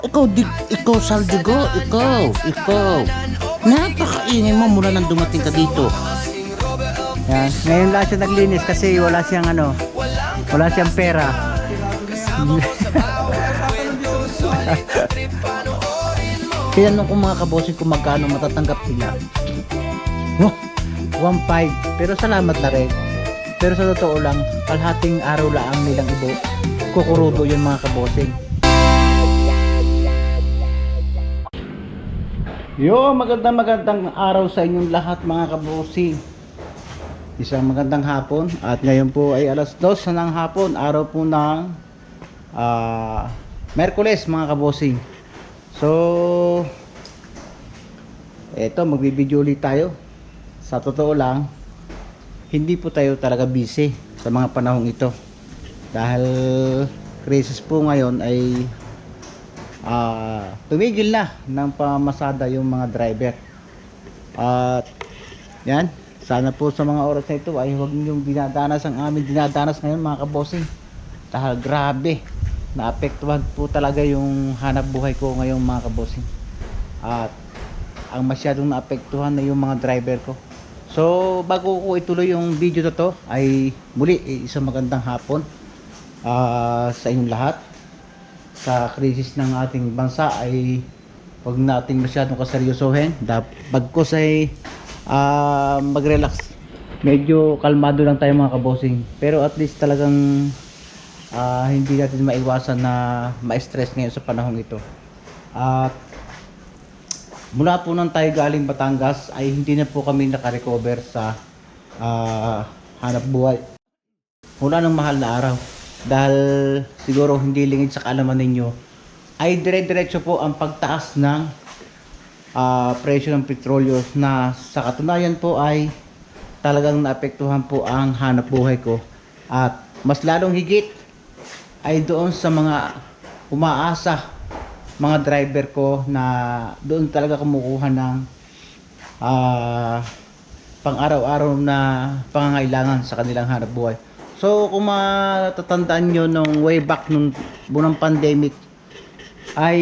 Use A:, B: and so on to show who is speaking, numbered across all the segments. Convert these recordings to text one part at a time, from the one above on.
A: Ikaw Saldigo, ikaw. Napakaingay mo mula nang dumating ka dito.
B: Yan. Ngayon lang siya naglinis kasi wala siyang wala siyang pera.
A: Tinanong ko mga kabosing kung magkano matatanggap sila.
B: 1.5. Pero salamat na rin. Pero sa totoo lang, kalahating araw lang nilang kukurubo yun mga kabosing.
A: Yo, magandang araw sa inyong lahat mga kabosing. Isang magandang hapon at ngayon po ay alas 2 na ng hapon, araw po ng Merkules mga kabosing. So eto, magbibideo ulit tayo. Sa totoo lang, hindi po tayo talaga busy sa mga panahong ito dahil crisis po ngayon ay tumigil na ng pamasada yung mga driver. At yan, sana po sa mga oras na ito ay huwag niyong dinadanas ang aming dinadanas ngayon mga kabosing, dahil grabe naapektuhan po talaga yung hanap buhay ko ngayon mga kabosing. At ang masyadong naapektuhan na yung mga driver ko. So bago ko ituloy yung video na to ay muli isang magandang hapon sa inyong lahat. Sa krisis ng ating bansa ay huwag nating masyadong kaseryosohin. Bagkus ay mag-relax. Medyo kalmado lang tayo mga kabosing. Pero at least talagang hindi natin maiwasan na ma-stress ngayon sa panahong ito. At mula po nang tayo galing Batangas ay hindi na po kami nakarecover sa hanap buhay. Mula ng mahal na araw. Dahil siguro hindi lingid sa kaalaman ninyo ay dire-diretso po ang pagtaas ng presyo ng petrolyo, na sa katunayan po ay talagang naapektuhan po ang hanap buhay ko. At mas lalong higit ay doon sa mga umaasa, mga driver ko na doon talaga kumukuha ng pang araw-araw na pangangailangan sa kanilang hanap buhay. So kung matatandaan nyo nung way back nung bunang pandemic ay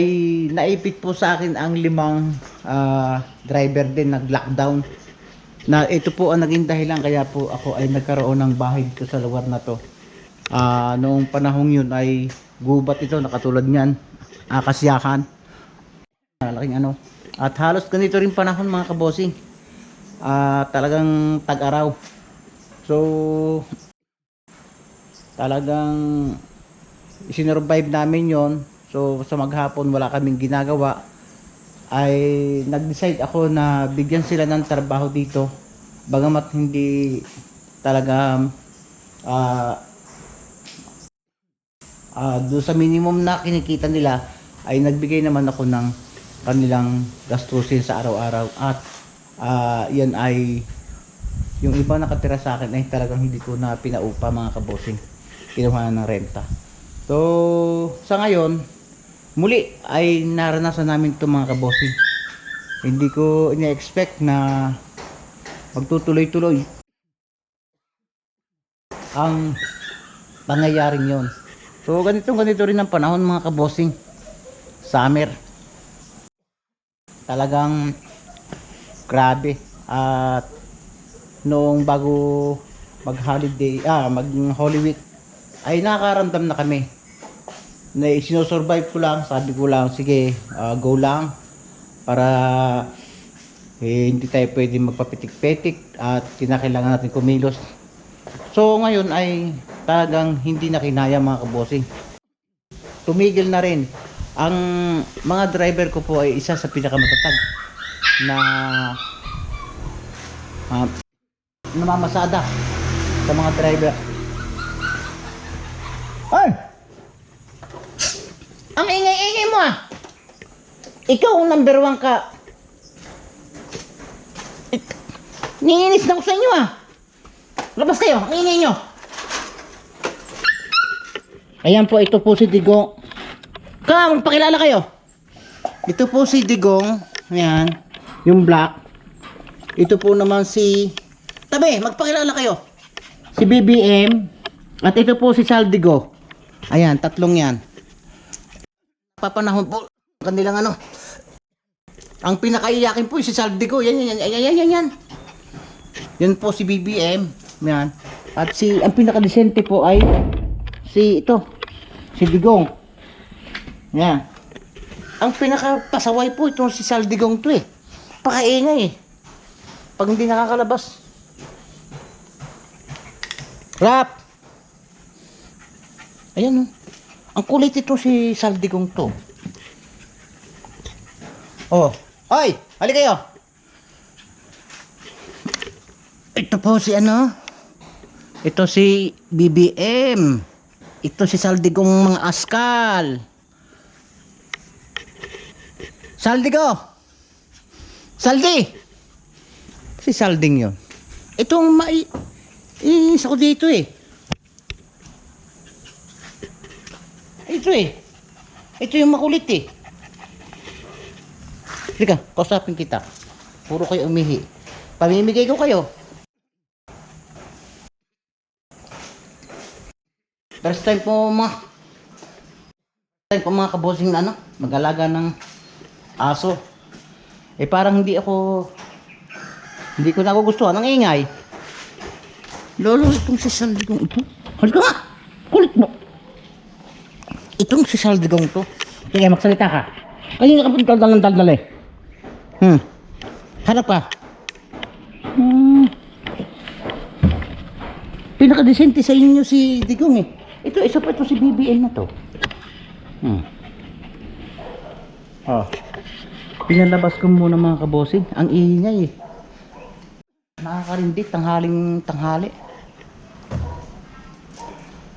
A: naipit po sa akin ang 5 driver din nag-lockdown, na ito po ang naging dahilan kaya po ako ay nagkaroon ng bahay dito sa lugar na to. Noong panahong yun ay gubat ito na katulad nyan, Kasyakan, malaking at halos ganito rin panahon mga kabosing, talagang tag-araw. So talagang isinorvive namin yon. So sa maghapon wala kaming ginagawa ay nag-decide ako na bigyan sila ng trabaho dito, bagamat hindi talaga doon sa minimum na kinikita nila ay nagbigay naman ako ng kanilang gastusin sa araw-araw. At yan ay yung iba nakatira sa akin ay talagang hindi ko na pinaupa mga kabosing, kinuha ng renta. So sa ngayon muli ay naranasan namin ito mga kabosing. Hindi ko ina-expect na magtutuloy-tuloy ang pangyayaring yon. So ganito rin ang panahon mga kabosing. Summer, talagang grabe. At noong bago mag-holiday, mag-Holy Week ay nakaramdam na kami na sinusurvive ko lang. Sabi ko lang, sige, go lang para hindi tayo pwede magpapitik-pitik at kinakailangan natin kumilos. So ngayon ay talagang hindi na kinaya mga kabosing. Tumigil na rin. Ang mga driver ko po ay isa sa pinakamatatag na namamasada sa mga driver. Ay! Ang ingay-ingay mo ah! Ikaw ang number 1 ka. Niinis na ko sa inyo ah! Labas kayo, ang ingay nyo! Ayan po, ito po si Digong. Magpakilala kayo. Ito po si Digong. Ayan, yung black. Ito po naman si Tabi, magpakilala kayo. Si BBM. At ito po si Saldigo. Ayan, tatlong yan. Papanahon po Kanilang ano. Ang pinakaiyakin po si Saldigo. Yan. Yan po si BBM. Yan. At ang pinakadesente po ay si Digong. Yan. Ang pinakapasaway po itong si Saldigong to eh. Pakaingay eh. Pag hindi nakakalabas. Rap! Ayan oh. Ang kulit ito si Saldigong to. Oh. Hoy! Hali kayo! Ito po si ano? Ito si BBM. Ito si Saldigong mga askal. Saldigo! Saldi! Si Salding yun. Itong isa ko dito eh. Ito eh. Ito yung makulit eh. Sige, kausapin kita. Puro kayo umihi. Pamimigay ko kayo. First time po mga kabosing na mag-alaga ng aso. Eh parang hindi ko nagugustuhan ang ingay. Lolo, itong si Saldigong ito. Halika nga! Kulit mo! Itong si Saldigong to. Sige, magsalita ka. Kanina ka punta ng daldal eh. Harap ka. Pinakadesente sa inyo si Digong eh. Isa pa ito si BBM na to. Pinalabas ko muna mga kabosing. Ang ingay eh. Nakakarindi, tanghali.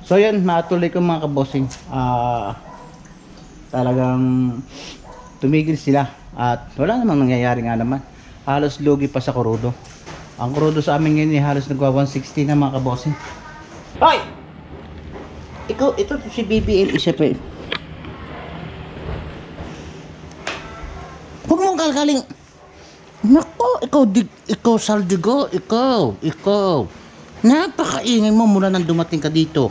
A: So yun, matuloy ko mga kabosing. Talagang tumigil sila. At wala namang nangyayari nga naman. Halos lugi pa sa kurudo. Ang kurudo sa amin ngayon halos nagwa 160 na mga kabosing. Hoy! Ito si BBM isa pa. Huwag mong kalkaling. Nako, ikaw Saldigo, ikaw. Napakaingay mo mula nang dumating ka dito.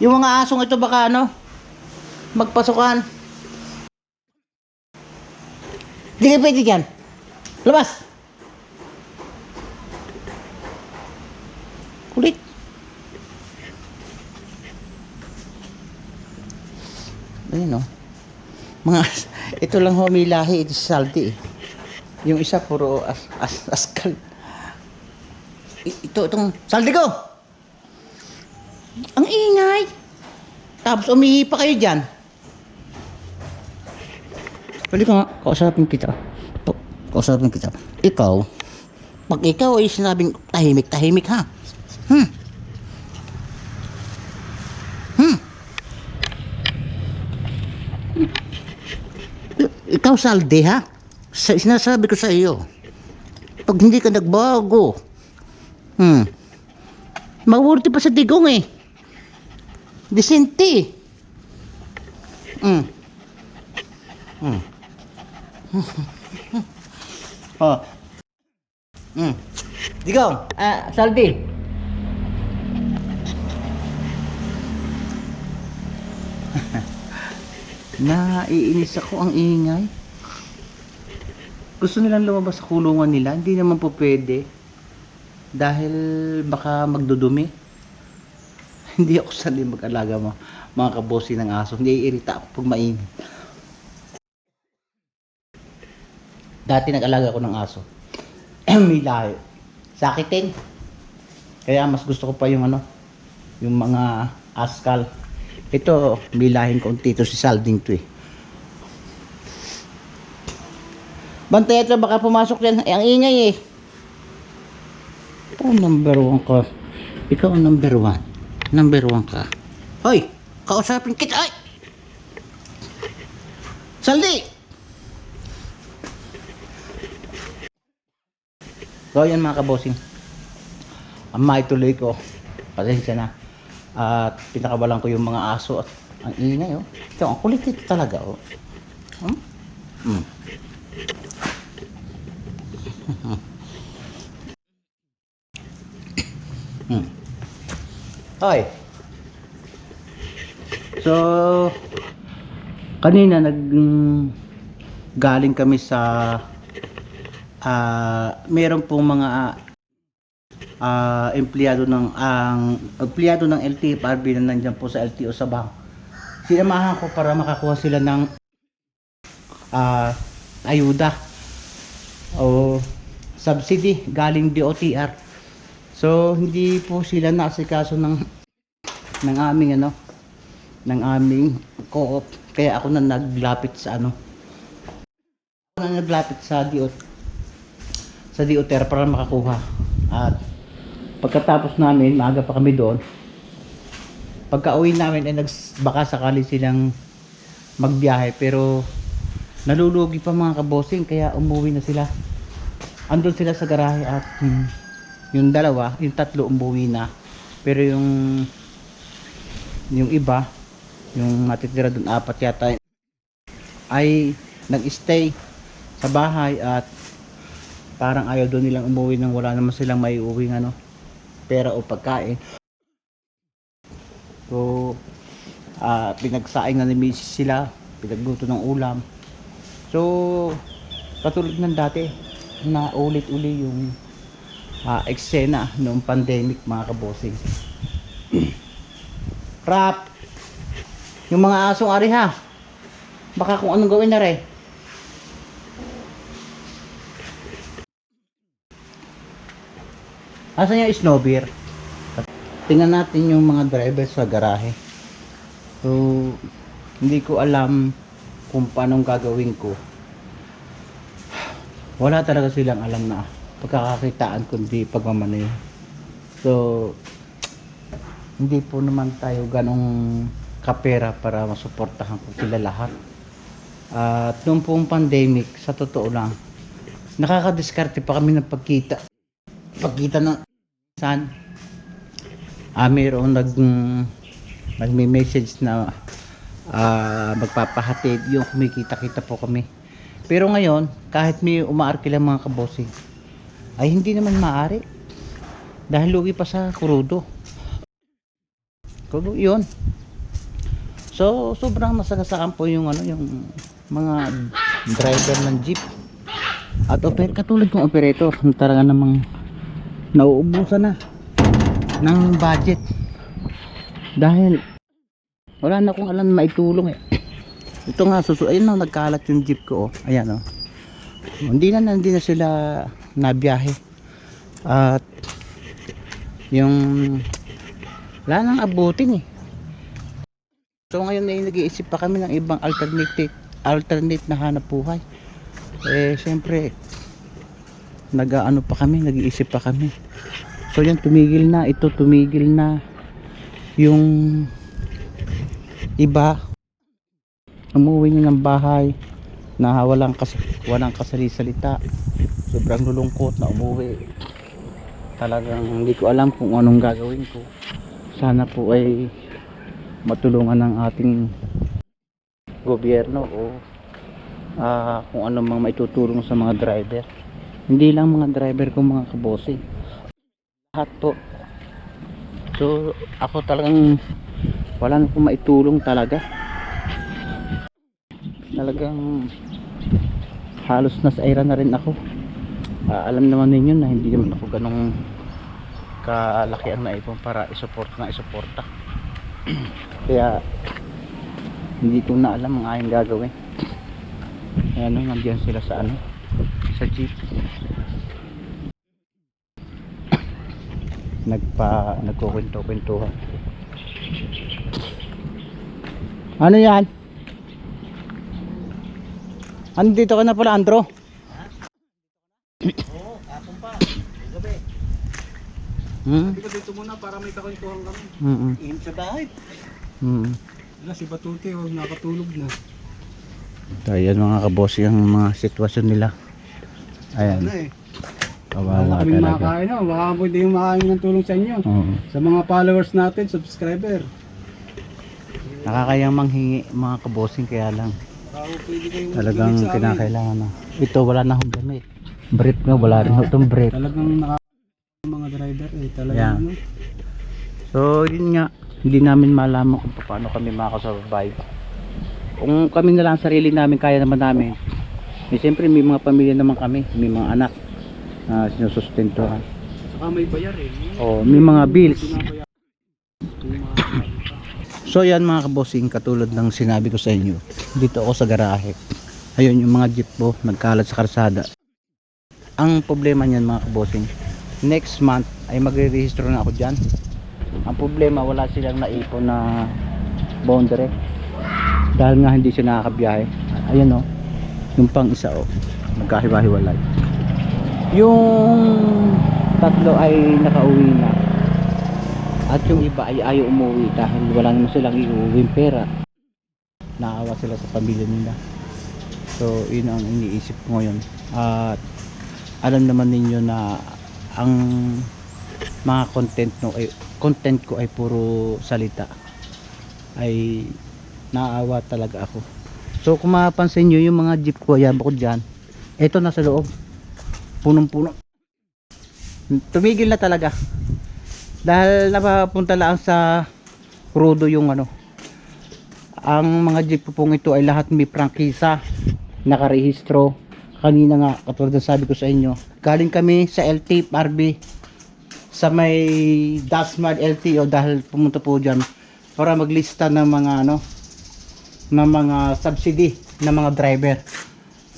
A: Yung mga asong ito baka magpasukan. Hindi ka pwede dyan. Labas! Kulit. Ayun o. Ito lang humilahi. Ito si Saldi eh. Yung isa puro askal. Itong Saldigo! Ang ingay! Tapos umihi pa kayo dyan. Pwede ka nga, kausapin kita. Ikaw, pag ikaw ay sinabing tahimik ha. Ikaw Saldi ha. Sinasabi ko sa iyo. Pag hindi ka nagbago, mawurti pa sa Digong eh. Disente. Digong, Saldi. Naiinis ako, ang ingay. Gusto nilang lumabas sa kulungan nila, hindi naman po pwede. Dahil baka magdudumi. Hindi ako sanay mag-alaga mga kabosi ng aso. Hindi iirita ako pag mainit. Dati nag-alaga ako ng aso. May lahi. Sakitin. Kaya mas gusto ko pa yung yung mga askal. Ito, may lahing kaunti ito si Salding to eh. Bantay ito, baka pumasok yan. Ang ingay eh. Oh, number 1 ka. Ikaw ang number 1. Number 1 ka. Hoy, kausapin kita. Ay! Saldi! So, yan mga kabosing. Ang maituloy ko. Pasensya na. At pinakawalan ko yung mga aso at ang ingay oh. Ito, ang kulit ito talaga oh. Hoy. So, kanina galing kami sa meron pong mga empleyado ng LTFRB na nandiyan po sa LTO Sabang. Sinamahan ko para makakuha sila ng ayuda o subsidy galing DOTR. So hindi po sila naasikaso ng aming ng aming co-op, kaya ako na naglapit sa DOTR para makakuha. At pagkatapos namin, maaga pa kami doon. Pagka-uwi namin ay baka sakali silang magbiyahe, pero nalulugi pa mga kabosing, kaya umuwi na sila. Andun sila sa garahe at yung tatlo umuwi na. Pero yung iba, yung matitira doon, 4 yata, ay nag-stay sa bahay at parang ayaw doon nilang umuwi nang wala naman silang maiuwing pera o pagkain. So pinagsaing na ni Mrs. sila, pinagluto ng ulam. So katulad ng dati na ulit-uli yung eksena noong pandemic mga kabosing. Rap, yung mga asong ari ha, baka kung anong gawin na rin. Asan yung snow beer? Tingnan natin yung mga driver sa garahe. So hindi ko alam kung paano gagawin ko. Wala talaga silang alam na pagkakakitaan kundi pagmamaneho. So hindi po naman tayo ganong kapera para masuportahan ko sila lahat. At noong pong pandemic, sa totoo lang, nakakadiskarte pa kami ng pagkita ng saan. Mayroon nagme-message na magpapahatid, yung kumikita-kita po kami. Pero ngayon, kahit may umaarkila mga kabosing, ay hindi naman maaari dahil lugi pa sa kurudo yun. So sobrang masagasaan po yung yung mga driver ng jeep at katulad kong operator na talaga namang nauubusan na ng budget dahil wala na akong alam na maitulong ito nga ayun na, nagkalat yung jeep ko ayan hindi na sila nabiyahe at yung wala nang abutin so ngayon ay nag-iisip pa kami ng ibang alternate na hanap buhay. Syempre nag-iisip pa kami. So yan, tumigil na yung iba, umuwi na ng bahay na walang kasali-salita, sobrang lulungkot na umuwi. Talagang hindi ko alam kung anong gagawin ko. Sana po ay matulungan ng ating gobyerno o kung ano mang maitutulong sa mga driver. Hindi lang mga driver ko mga kabosing, lahat po. So ako talagang wala na akong maitulong talagang halos nasa ira na rin ako. Alam naman ninyo na hindi naman ako ganong kalaki ang naipon para isuporta kaya hindi ko na alam ang aking gagawin. Ayan, nandiyan sila sa sa jeep, nagkukwento-kwentuhan. Ano yan? Andito ka na pala, Andro?
C: Oo, kapon pa. Gabi. Hindi ko dito muna para may kakwentuhan kami. Init sa bahay. Wala, si Batuti nakatulog na.
A: So, ayan mga kabos, yung mga sitwasyon nila. Ayan. Kawawa
C: Kami
A: talaga.
C: makakain na. Baka pwede yung makakain ng tulong sa inyo. Sa mga followers natin, subscriber.
A: Nakakayang manghingi mga kabosing, kaya lang
C: Baka pwede kayong
A: talagang
C: makinig sa amin.
A: kinakailangan na. Ito wala na akong damit. Brief nga, wala rin itong brief.
C: Talagang mga driver talagang
A: Yeah. So yun nga, Hindi namin malaman kung paano kami makakasurvive. Kung kami na lang sarili namin, kaya naman namin. Eh, siyempre may mga pamilya naman kami, may mga anak na sinusustentuhan.
C: Saka may bayar eh.
A: O may mga bills.
C: Binabayar.
A: So yan mga kabossing, katulad ng sinabi ko sa inyo, dito ako sa garahe. Ayun yung mga jeep po nagkalat sa karsada. Ang problema niyan mga kabossing, next month ay magre-rehistro na ako dyan. Ang problema, wala silang naipon na boundary dahil nga hindi siya nakakabiyahe. Ayun o, yung pang isa o, magkahiwa-hiwalay. Yung tatlo ay nakauwi na at yung iba ay ayaw umuwi dahil wala naman silang iuwing pera. Naawa sila sa pamilya nila. So yun ang iniisip ko ngayon. At alam naman ninyo na ang mga content ko ay puro salita. Ay naawa talaga ako. So kung mapapansin nyo yung mga jeep ko, yan bukod dyan, eto nasa loob, punong-puno. Tumigil na talaga dahil napapunta lang sa crudo yung ano. Ang mga jeep ko pong ito ay lahat may prangkisa, nakarehistro. Kanina nga, katulad ng sabi ko sa inyo, galing kami sa LT RB sa may Dasmad LTO dahil pumunta po dyan para maglista ng mga ano, ng mga subsidy ng mga driver.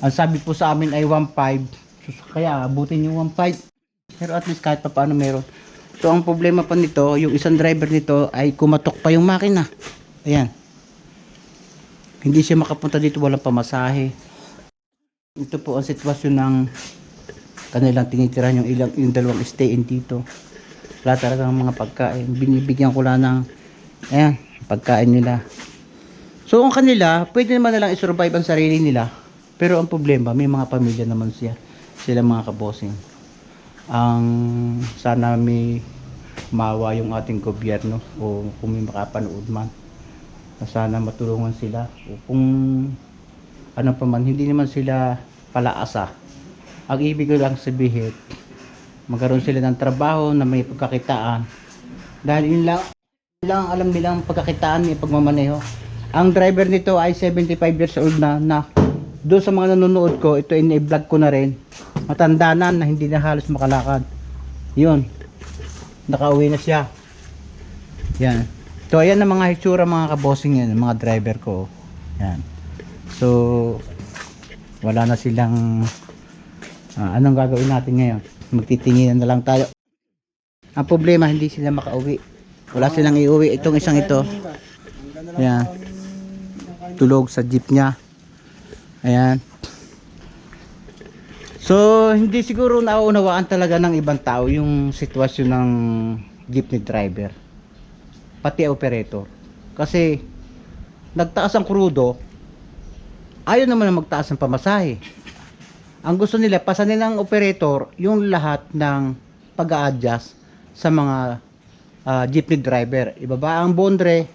A: Ang sabi po sa amin ay 1.5, kaya abutin yung 1.5, pero at least kahit pa paano meron. So ang problema pa nito, yung isang driver nito ay kumatok pa yung makina. Ayan, hindi siya makapunta dito, walang pamasahe. Ito po ang sitwasyon ng kanilang tinitirahan, yung dalawang stay-in dito. Wala talagang mga pagkain, binibigyan ko lang ng ayan, pagkain nila. So ang kanila, pwede naman na lang isurvive ang sarili nila, pero ang problema, may mga pamilya naman sila mga kabossing. Ang sana may mawa yung ating gobyerno, o kung may makapanood man, sana matulungan sila, o kung ano pa man, hindi naman sila palaasa. Ang ibig ko lang sabihin, magkaroon sila ng trabaho na may pagkakitaan, dahil yun lang alam nilang pagkakitaan, may pagmamaneho. Ang driver nito ay 75 years old na doon sa mga nanonood ko, ito in-vlog ko na rin, matanda na hindi na halos makalakad. Yun, nakauwi na siya. Yan, so ayan ang mga hitsura mga kabossing, yan mga driver ko. Yan, so wala na silang anong gagawin natin ngayon, magtitinginan na lang tayo. Ang problema, hindi sila makauwi, wala silang iuwi. Itong isang ito, yan, tulog sa jeep niya. Ayan. So hindi siguro nauunawaan talaga ng ibang tao yung sitwasyon ng jeepney driver, pati operator, kasi nagtaas ang krudo, ayaw naman na magtaas ng pamasahe. Ang gusto nila, pasanin ng operator yung lahat ng pag-a-adjust sa mga jeepney driver. Ibaba ang bondre,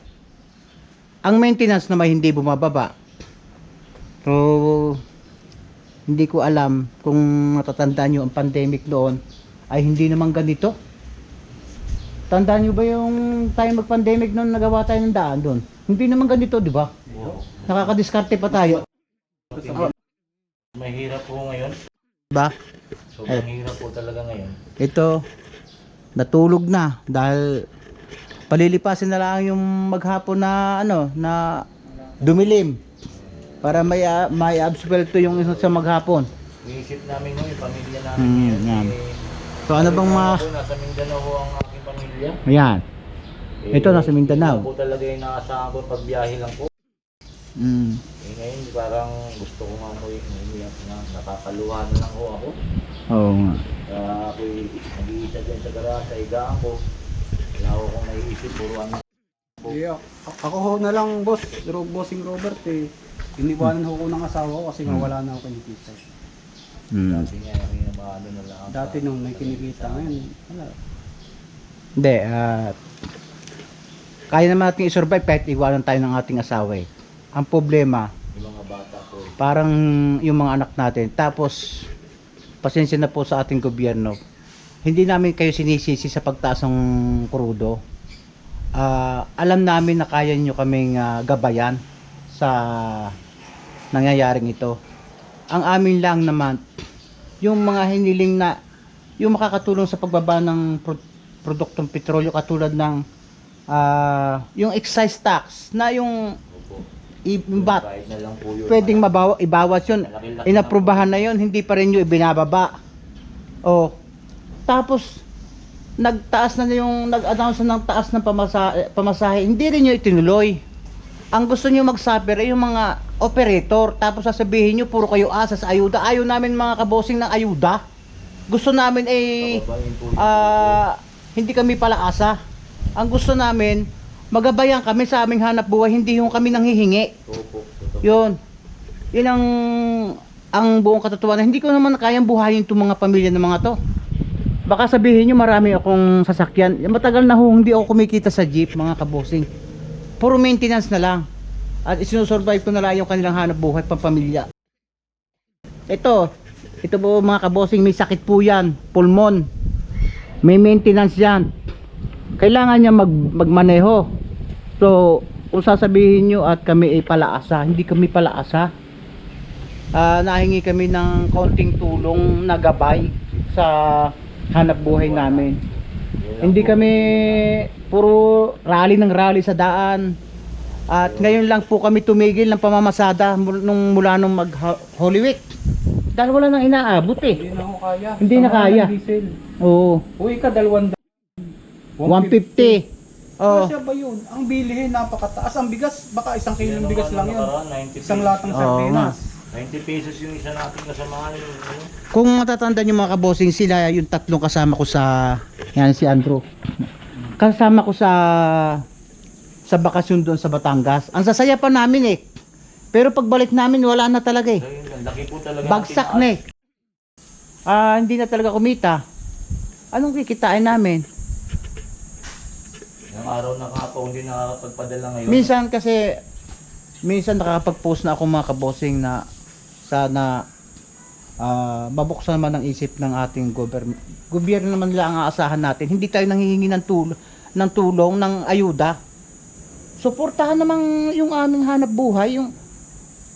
A: ang maintenance naman hindi bumababa. So hindi ko alam kung natatandaan nyo ang pandemic noon ay hindi naman ganito. Tandaan nyo ba yung tayo mag-pandemic noon, nagawa tayo ng daan doon? Hindi naman ganito, di ba? Nakakadiskarte pa tayo.
B: Mahirap po ngayon.
A: Diba?
B: Sobrang hirap po talaga ngayon.
A: Ito, natulog na dahil palilipasin na lang yung maghapon na ano, na dumilim para may absuelto yung isa sa maghapon.
B: Iisip namin yung pamilya namin
A: Yan. So ano bang
B: nasa Mindanao ho ang aking pamilya.
A: Ayan. Ito nasa Mindanao.
B: Ito po talaga yung nakasahan ko pagbiyahe lang po. Ngayon parang gusto ko nga mo umiyak na, nakakaluhan na lang ho ako.
A: Oo nga.
B: Kaya ako'y nag-iisa dyan sa garahe, sa higaan ko. Wala ko kung naiisip, puro ano.
C: Ako ho na lang, boss, bossing Robert eh. Iniwanan ho ko ng asawa ko kasi nga wala na ako kinikita.
B: Dati nga yung ano na lang.
C: Dati nung may kinikita, ngayon wala.
A: Hindi, kaya naman natin i-survive kahit iwanan tayo ng ating asawa eh. Ang problema,
B: Yung mga bata po.
A: parang yung mga anak natin. Tapos, pasensya na po sa ating gobyerno. Hindi namin kayo sinisisi sa pagtaas ng krudo.
B: alam namin na kaya nyo kaming gabayan sa nangyayaring ito. Ang amin lang naman, yung mga hiniling na yung makakatulong sa pagbaba ng produktong petrolyo katulad ng yung excise tax na yung ibat,
D: Kahit na lang po yun.
B: pwedeng ibawas yun.
D: Malaki-laki
B: Inaprubahan na yun, hindi pa rin yung ibinababa. O, tapos nag-announce ng taas ng pamasahe, hindi rin yung itinuloy. Ang gusto nyo mag-suffer ay yung mga operator, tapos sasabihin nyo puro kayo asa sa ayuda. Ayaw namin mga kabosing ng ayuda. Gusto namin ay
D: Bababain po yun.
B: hindi kami pala asa. Ang gusto namin, magabayan kami sa aming hanap buhay, hindi yung kami nanghihingi.
D: Opo, totoo.
B: Yun. Yun ang buong katotohanan. Hindi ko naman kayang buhayin itong mga pamilya ng mga to. Baka sabihin nyo marami akong sasakyan. Matagal na hindi ako kumikita sa jeep, mga kabosing. Puro maintenance na lang. At isinusurvive ko na lang yung kanilang hanap buhay, pampamilya. Ito po mga kabosing, may sakit po yan. Pulmon. May maintenance yan. Kailangan niya magmaneho. So, kung sasabihin nyo at kami ay palaasa, hindi kami palaasa. Nahingi kami ng kaunting tulong na gabay sa hanap buhay namin. Hindi kami puro rally ng rally sa daan. At ngayon lang po kami tumigil ng pamamasada mula nung mag Holy Week. Dahil wala nang inaabot eh.
C: Hindi na ako kaya.
B: Hindi na kaya.
C: Diesel.
B: Oo.
C: Uy, ka 200.
B: 150. Oh.
C: Kasya ba yun? Ang bilihin napakataas. Ang bigas, baka 1 kilong bigas lang yun.
D: 90
C: Isang latang sardinas.
D: 90 pesos yung isa natin kasamahan.
B: Kung matatanda niyo mga kabosing, sila yung tatlong kasama ko sa yan si Andrew. Kasama ko sa bakasyon doon sa Batangas. Ang sasaya pa namin eh. Pero pagbalik namin wala na talaga eh.
D: Ayun, laki po talaga.
B: Bagsak na eh. Hindi na talaga kumita. Anong kikitain namin?
D: Yung araw na kapo, hindi nakakapagpadala ngayon.
B: Minsan nakakapag-post na ako mga kabosing na sana mabuksan naman ang isip ng ating gobyerno naman nila ang aasahan natin. Hindi tayo nanghihingi ng tulong, ng ayuda. Suportahan naman yung aming hanap buhay, yung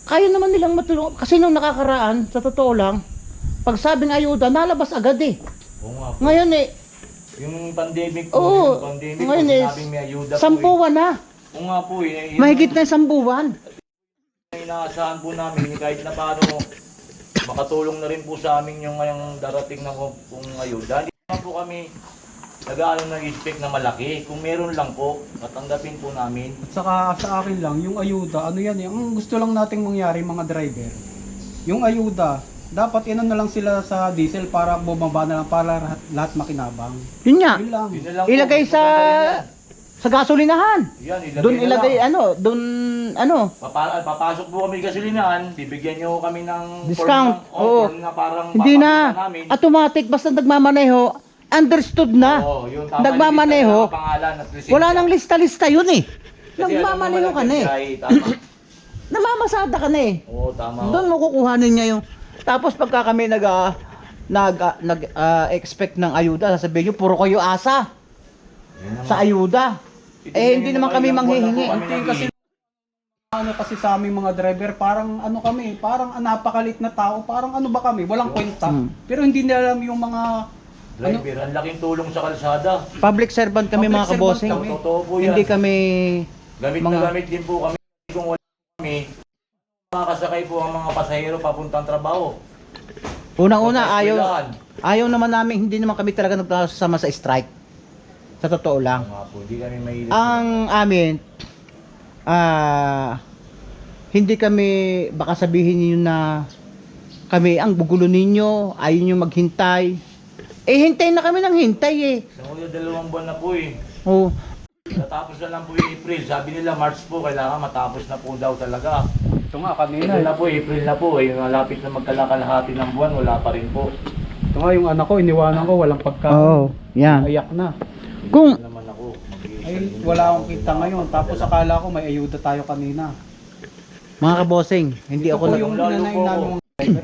B: kaya naman nilang matulong. Kasi nung nakakaraan, sa totoo lang, pag sabing ayuda, nalabas agad eh.
D: Oo nga po.
B: Ngayon eh,
D: Yung pandemic po,
B: Oo,
D: yung pandemic po,
B: ngayon eh,
D: sinabing may ayuda po.
B: 10 buwan na.
D: Oo nga po, yun
B: Mahigit na 10 buwan.
D: yung inaasahan po namin, kahit na paano makatulong na rin po sa amin yung ngayong darating na kung ayuda. Hindi naman po kami nag-aano ng expect na malaki. Kung meron lang po, tatanggapin po namin.
C: At saka sa akin lang, yung ayuda, ano yan eh, ang gusto lang nating mangyari mga driver, yung ayuda, dapat inan na lang sila sa diesel para bumaba na lang para lahat makinabang.
B: Yun nga.
C: Yun lang.
D: Yun na lang po,
B: Ilagay
D: gusto ko talaga
B: sa gasolinahan.
D: yan,
B: Doon
D: na
B: ilagay
D: lang. Papasok po kami gasolinahan, bibigyan nyo kami ng
B: Discount.
D: form
B: Oo.
D: form na parang
B: Hindi
D: papakita
B: na.
D: namin.
B: Automatic basta nagmamaneho, understood na.
D: Oo, yung tama,
B: Nagmamaneho.
D: lista na ng pangalan at lisensya.
B: Wala nang lista-lista yun eh.
D: Kasi
B: Nagmamaneho
D: alam
B: ka na eh.
D: naman natin, tama.
B: Namamasada ka na eh.
D: Oo, tama.
B: Doon mo kukuhanin niya yung. Tapos pagka kami expect ng ayuda, sasabihin nyo, puro kayo asa
D: Yun naman.
B: sa ayuda. Hindi naman kami manghihingi.
C: Hindi kasi sa aming mga driver, parang ano kami, parang napakalit na tao, parang ano ba kami, walang kwenta. Pero hindi nila alam yung mga
D: Driver, ang laking tulong sa kalsada.
B: Public servant kami
C: Public
B: mga kabosing.
C: servant kami.
D: Totoo po yan.
B: Hindi kami
D: Gamit
B: mga-
D: na gamit din po kami. Kung wala kami, makakasakay po ang mga pasahero papuntang trabaho.
B: unang-una
D: Eskwelahan.
B: ayaw naman namin, hindi naman kami talaga nagsama sa strike. Sa totoo lang.
D: Mga po, hindi kami mahilig.
B: Ang amin, hindi kami, baka sabihin niyo na kami ang gugulo ninyo, ayaw nyo maghintay. Hintay na kami ng hintay eh.
D: Sa mga 2 buwan na po eh.
B: Oh,
D: Natapos na lang po yung April. Sabi nila March po, kailangan matapos na po daw talaga.
C: ito nga kanina.
D: April na po, April na po. Yung malapit na magkalakalahati ng buwan, wala pa rin po.
C: Ito nga yung anak ko, iniwanan ko, walang pagkain.
B: oh, yan.
C: Ayak na.
B: Kung
D: Hindi naman ako.
C: Ay, wala akong kita ngayon. Tapos akala ko may ayuda tayo kanina.
B: mga kabosing, hindi
C: Ito
B: ako
C: po
B: nag...
C: yung
D: Lalo
C: nanay
D: po.
C: namin mga driver.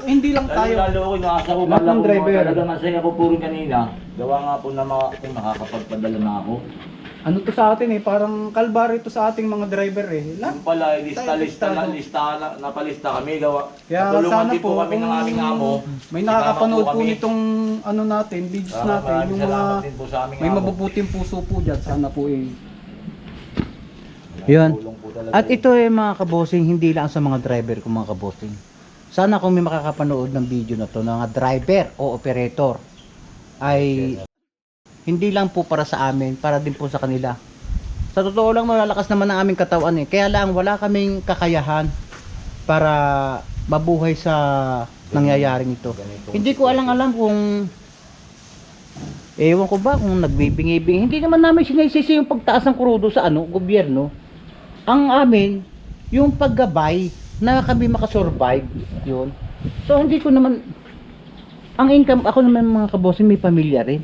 C: Hindi lang tayo.
D: Lalo ako, inaasa ko
C: Lahat
D: pala
C: ng
D: ko
C: driver.
D: talaga masaya ko puro kanina. Gawa nga po na kung nakakapagpadala na ako.
C: Ano to sa atin parang kalbaryo to sa ating mga driver
D: Yung pala, napalista kami.
C: Kaya
D: Natulungan
C: sana
D: din po
C: po
D: kami ng
C: kung
D: aming amo.
C: may nakakapanood po
D: kami.
C: nitong ano natin, videos natin,
D: Maraming
C: yung mga
D: salamat din po sa aming
C: may
D: amo.
C: mabubuting puso po dyan, sana po
B: Yun.
D: Tulong po talaga
B: At
D: yun.
B: ito mga kabosing, hindi lang sa mga driver ko mga kabosing. Sana kung may makakapanood ng video na to ng mga driver o operator ay hindi lang po para sa amin, para din po sa kanila. Sa totoo lang malalakas naman ang aming katawan kaya lang wala kaming kakayahan para mabuhay sa nangyayaring ito. Hindi ko alam kung ewan ko ba kung nagbibingi-bingi. Hindi naman namin sinisisi yung pagtaas ng krudo sa gobyerno. Ang amin, yung paggabay na kami makasurvive, yun. So hindi ko naman, ang income, ako naman mga kabosing may pamilya rin.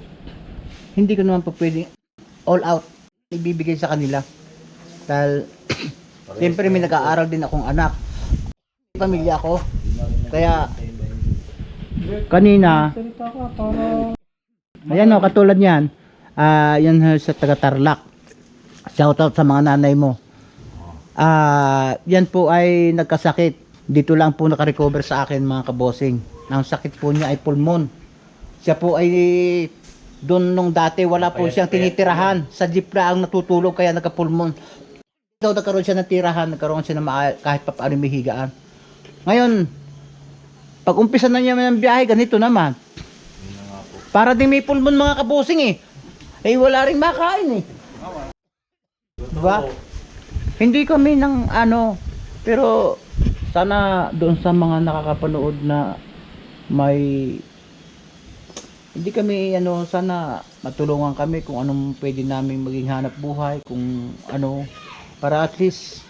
B: Hindi ko naman po pwedeng all out ibibigay sa kanila. Dahil, siyempre may nag-aaral din akong anak. Pamilya ko. Kaya, kanina,
C: salita ka para
B: ayan katulad yan. Yan sa taga Tarlac. Shoutout sa mga nanay mo. Yan po ay nagkasakit. Dito lang po nakarecover sa akin mga kabosing. Ang sakit po niya ay pulmon. Siya po ay doon nung dati wala po siyang tinitirahan. Sa jeep na ang natutulog kaya nagkapulmon. Daw nagkaroon siya ng tirahan, nagkaroon siya ng kahit pa paano may higaan. Ngayon, pag umpisa na niya ng biyahe, ganito naman. Para din may pulmon mga kabosing Eh wala ring makain Diba? Hindi kami ng pero sana doon sa mga nakakapanood na may hindi kami sana matulungan kami kung anong pwede namin maging hanap buhay, kung para at least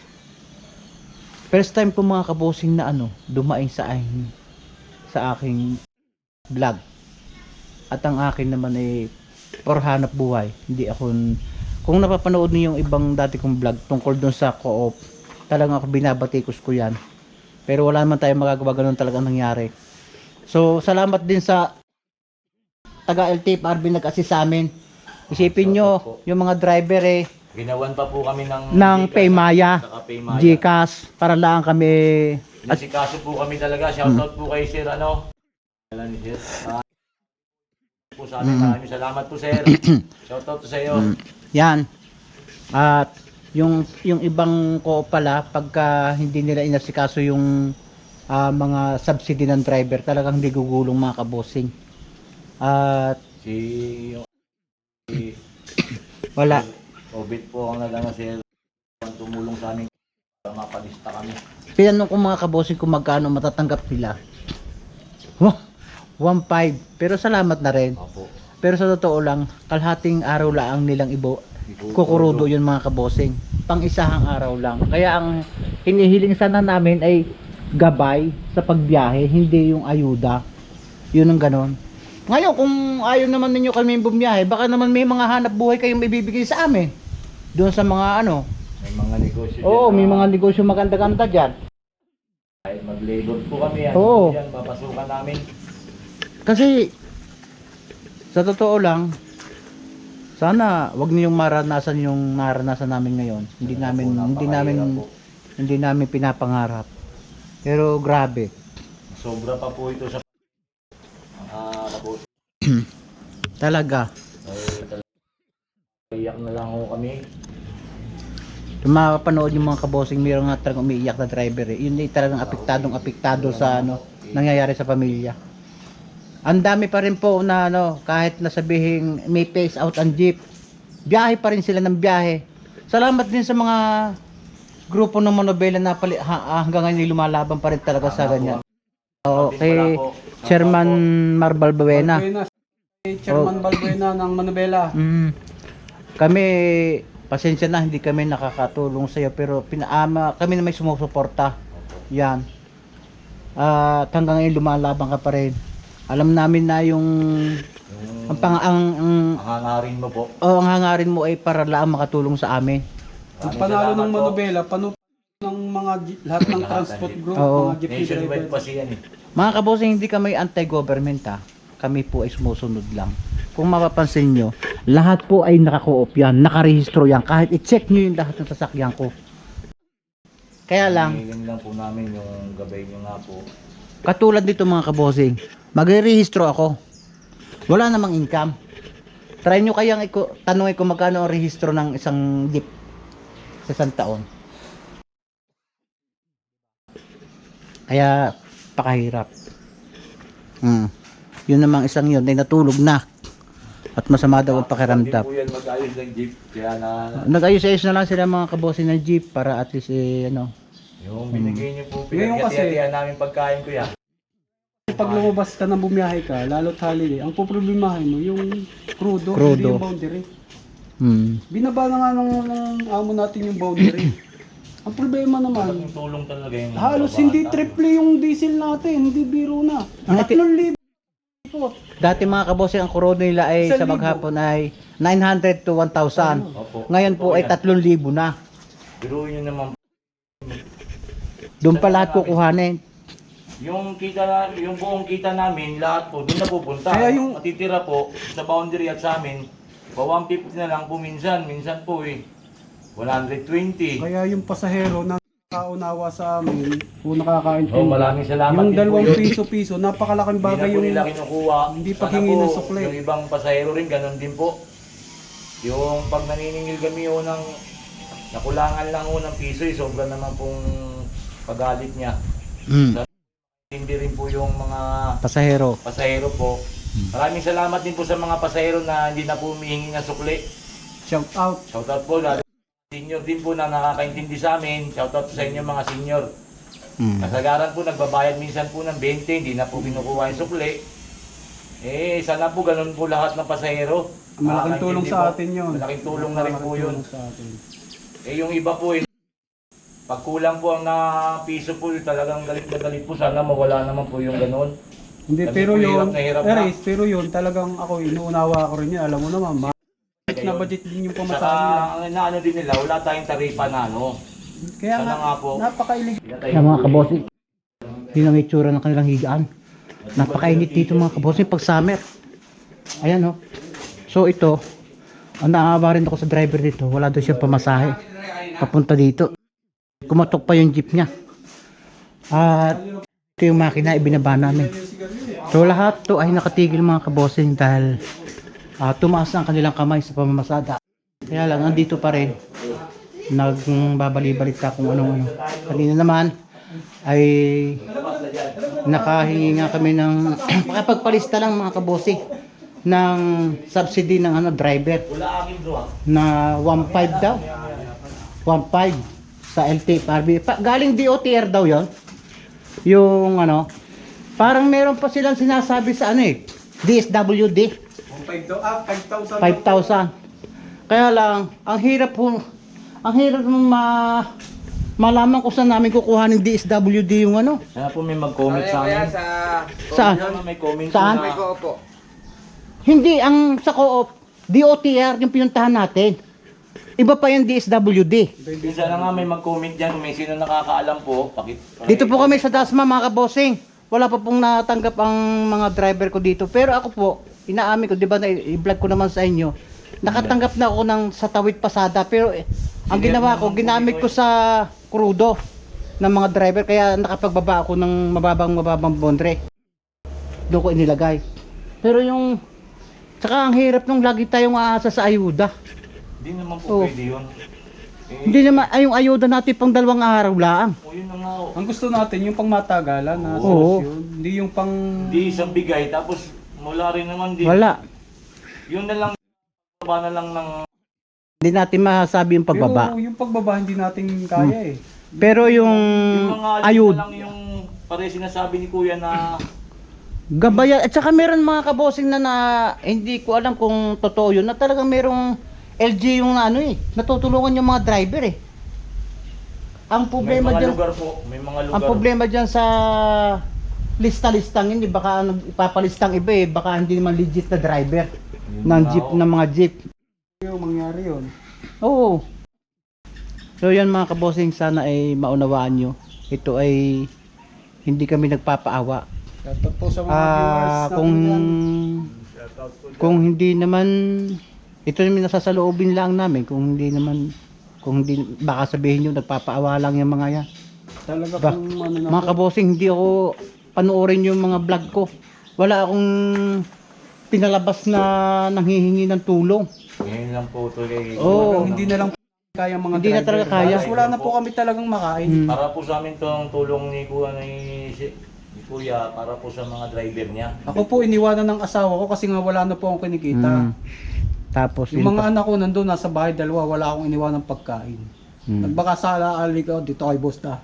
B: first time ko mga kabosing na dumaing sa aking vlog. At ang akin naman ay for hanap buhay. Hindi ako, kung napapanood niyo yung ibang dati kong vlog tungkol doon sa co-op, talagang ako binabatikos ko yan. Pero wala naman tayong magagawa, ganun talagang nangyari. So salamat din sa taga LTFRB nag-assist sa amin. Isipin nyo, yung mga driver
D: Ginawan pa po kami ng
B: Paymaya,
D: saka Paymaya.
B: GCash, para lang kami
D: Nasikaso po kami talaga. Shoutout po kay Sir Alam ni Sir. Po sa amin. Maraming salamat po Sir. Shoutout po sa iyo.
B: yan. At yung ibang ko pala pagka hindi nila inasikaso yung mga subsidy ng driver, talagang hindi gugulong mga kabosing. At
D: Si
B: wala.
D: Obit po ang Sir. Ang tumulong sa amin para mapalista kami.
B: Tinanong ko mga kabosing kung magkano matatanggap nila. 1.5, pero salamat na rin.
D: Opo.
B: Pero sa totoo lang, kalahating araw lang nilang kukurudo yun mga kabosing. Pang isahang araw lang. Kaya ang hinihiling sana namin ay gabay sa pagbiyahe, hindi yung ayuda. Yun ang ganon. Ngayon, kung ayaw naman ninyo kami bumiyahe, baka naman may mga hanap buhay kayong ibibigay sa amin. Doon sa mga
D: May mga negosyo
B: Oo,
D: dyan
B: may
D: na-
B: mga negosyo maganda-ganda dyan.
D: Kahit mag-labor po kami yan.
B: Oo.
D: Yan, papasukan namin.
B: Kasi sa totoo lang, sana wag ninyong maranasan yung naranasan namin ngayon. Hindi namin pinapangarap. Pero grabe.
D: Sobra pa po ito sa kapos.
B: Talaga.
D: Iyak na lang ako kami.
B: Kung mapapanood yung mga kabosing, mayroon nga talagang umiiyak na driver Yun ay talagang apektado sa nangyayari sa pamilya. Ang dami pa rin po na kahit nasabihin may phase out ang jeep, biyahe pa rin sila ng biyahe. Salamat din sa mga grupo ng monobela na hanggang ngayon lumalaban pa rin talaga sa ganyan. Oo, kay Chairman Marbal Buena.
C: Chairman Balbuena ng Manubela.
B: Kami, pasensya na, hindi kami nakakatulong sa iyo, pero kami na may sumusuporta. Yan. At hanggang ngayon lumalaban ka pa rin. Alam namin na yung
D: ang hangarin mo po.
B: ang hangarin mo ay para lang makatulong sa amin.
C: Ang panalo ng Manubela, ng mga lahat ng transport group,
B: Oo.
C: mga jeepney
D: Nationwide
C: driver.
D: pa siya
B: Mga kabosing, hindi kami anti-government Kami po ay sumusunod lang. kung mapapansin nyo, lahat po ay naka-co-op yan, nakarehistro yan, kahit i-check nyo yung lahat ng sasakyan ko. Kaya lang,
D: Hingin lang po namin yung gabay nyo nga po.
B: katulad dito mga kabosing, magre-rehistro ako, wala namang income. Try nyo kayang tanongin ko magkano ang rehistro ng isang jeep sa isang taon. Kaya pakahirap. Yun namang isang yun ay natulog na at masama daw ang pakiramdam.
D: Hindi po yan mag-ayos ng jeep. Kaya na
B: Nag-ayos-ayos na lang sila mga kabosing ng jeep para at least
D: yung binigay nyo po,
C: Ngayon kasi-
D: pinagkatiyan namin pagkain ko yan.
C: Pag lumabas ka ng bumiyahe ka, lalo't holiday, ang poproblemahin mo yung crudo,
B: Crudo.
C: hindi yung boundary.
B: hmm.
C: Binaba na nga ng amo natin yung boundary. Ang problema naman,
D: Malaking tulong talaga yung
C: halos
D: babaan
C: hindi
D: natin.
C: triple yung diesel natin, hindi biro na.
B: Ang
C: 3,000 po.
B: Dati mga kabosing ang kurodo nila ay
C: 1,000.
B: sa maghapon ay 900 to 1,000.
D: Opo.
B: Ngayon po ay 3,000 na.
D: Biruin nyo naman.
B: Doon pa lahat kukuhanin.
D: Yung buong kita namin, lahat po, doon na pupunta.
C: Kaya yung-
D: matitira po sa boundary at sa amin, pa 150 na lang po minsan po 120.
C: Kaya yung pasahero na nakaunawa sa amin, kung nakakaintindi.
D: Oh, maraming salamat
C: Yung
D: din po
C: 2
D: yun.
C: piso, napakalaking
D: Hindi
C: bagay
D: na po
C: yung
D: nila kinukuha.
C: hindi pa
D: Sana
C: hingi
D: po,
C: ng sukli.
D: Yung ibang pasahero rin, ganun din po. Yung pag naniningil kami ng nakulangan lang ng piso, sobra naman pong pagalit niya. Hindi rin po yung mga
B: Pasahero.
D: pasahero po. Maraming salamat din po sa mga pasahero na hindi na po humihingi ng sukli.
C: shout out.
D: Shoutout po lalo sa senior din po na nakakaintindi sa amin. Shoutout sa inyo mga senior. Kasagaran po nagbabayad minsan po ng 20, hindi na po kinukuha yung sukli. Sana po ganun po lahat ng pasahero.
C: Malaking tulong
D: Nakakaintindi
C: sa
D: po.
C: atin yun.
D: Malaking tulong na rin po
C: Malaking
D: yun.
C: tulong sa atin.
D: Yung iba po pag kulang po ang na piso po, talagang galit na galit po. Sana mawala naman po yung ganun.
C: Hindi,
D: Kasi
C: pero
D: po,
C: yun,
D: hirap na hirap na.
C: Aris, pero yun, talagang ako, inuunawa ko rin yun. Alam mo naman, budget na budget din yung
D: Saka
C: pamasahe nila.
D: ang naano din nila, wala tayong taripa na ano.
C: Kaya
D: Sana
C: nga,
D: nga po.
C: napakailig.
B: Yan mga kabosing. Yun ang itsura ng kanilang higaan. Napakainit dito mga kabosing pag summer. Ayan oh. So ito, ang naawa rin ako sa driver dito. Wala daw siyang pamasahe. Papunta dito. Kumatok pa yung jeep niya. At ito yung makina ibinaba namin. So lahat to ay nakatigil mga kabosing dahil tumaas na ang kanilang kamay sa pamamasada. Kaya lang nandito pa rin. Nagbabali-balita kung ano-ano. Kanina naman ay nakahingi nga kami ng makapagpalista lang mga kabosing ng subsidy ng driver
D: Wala aking bro.
B: na 1.5 daw. 1.5 sa LTFRB. Galing DOTR daw 'yon. Yung parang meron pa silang sinasabi sa DSWD
C: 5,000.
B: 5,000. Kaya lang ang hirap mong malaman kung saan namin kukuha ng DSWD yung
D: Sana po may mag-comment sa amin.
B: Saan?
D: Sana may comment
B: Saan?
D: na.
B: Hindi, ang sa co-op, DOTR yung pinuntahan natin. Iba pa yung DSWD.
D: Sana nga may mag-comment dyan. May sino nakakaalam po.
B: Dito po kami sa Dasma mga kabosing. Wala pa pong natanggap ang mga driver ko dito. Pero ako po, inaamin ko, di ba i-vlog ko naman sa inyo. Nakatanggap na ako sa tawid pasada. Pero ang ginawa ko, ginamit ko sa krudo ng mga driver. Kaya nakapagbaba ako ng mababang bondre. Doon ko inilagay. Pero tsaka ang hirap nung lagi tayong aasa sa ayuda.
D: Hindi naman po
B: Oh.
D: pwede yun.
B: Hindi naman, yung ayuda natin pang 2 araw lang.
D: Yun na nga.
C: Ang gusto natin yung pang matagalan na
B: Oo.
C: solusyon, hindi yung pang
D: Hindi isang bigay. Tapos wala rin naman din.
B: Wala.
D: Yun na lang. Baba na lang ng...
B: Hindi natin masasabi yung pagbaba.
C: Pero yung pagbaba hindi natin kaya
B: Pero yung
D: Yung mga alin
B: ayud,
D: na lang yung pare sinasabi ni Kuya na
B: gabayan. At saka meron mga kabosing na hindi ko alam kung totoo yun, na talagang merong LG yung natutulungan yung mga driver Ang
D: may
B: problema
D: mga
B: dyan,
D: lugar po. May mga lugar.
B: ang problema dyan sa lista-listang hindi, baka ipapalistang iba baka hindi naman legit na driver ng jeep, ng mga jeep.
C: yung mangyari yun.
B: Oo. So yan mga kabosing, sana ay maunawaan nyo. Ito ay hindi kami nagpapaawa.
C: Shoutout po sa mga viewers natin
B: Kung
C: yan.
B: Kung hindi naman, ito naman nasasaloobin lang namin, kung hindi, baka sabihin nyo, nagpapaawa lang yung mga yan.
C: Talaga
B: Ba,
C: pong ano na
B: mga
C: po.
B: kabosing, hindi ako panoorin yung mga vlog ko. Wala akong pinalabas na nanghihingi ng tulong.
D: Ngayon lang po ito kay...
B: Oo.
C: Hindi na lang kaya mga
B: Hindi na
C: driver.
B: talaga kaya.
C: Halos wala na po kami talagang makain.
B: Hmm.
D: Para po sa amin itong tulong ni Kuya, para po sa mga driver niya.
C: Ako po iniwanan ng asawa ko kasi nga wala na po akong kinikita.
B: Mm. Tapos
C: Yung mga anak ko nandun nasa bahay dalawa, wala akong iniwan ng pagkain. Nagbaka sa alaali ko dito kay boss na.